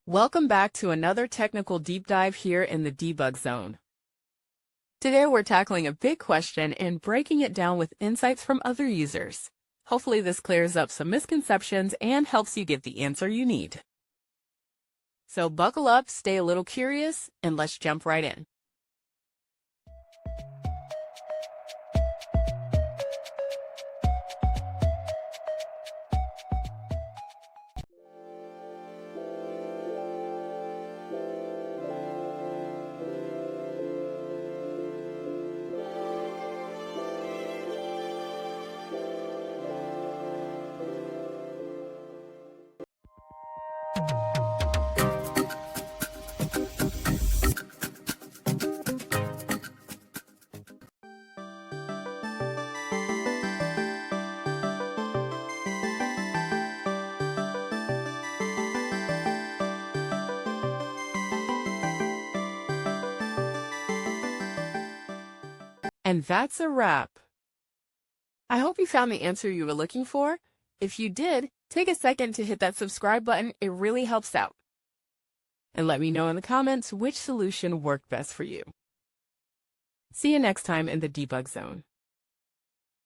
Welcome back to another technical deep dive here in the debug zone. Today we're tackling a big question and breaking it down with insights from other users. Hopefully this clears up some misconceptions and helps you get the answer you need. So buckle up, stay a little curious, and let's jump right in. And that's a wrap. I hope you found the answer you were looking for. If you did, take a second to hit that subscribe button. It really helps out. And let me know in the comments which solution worked best for you. See you next time in the debug zone.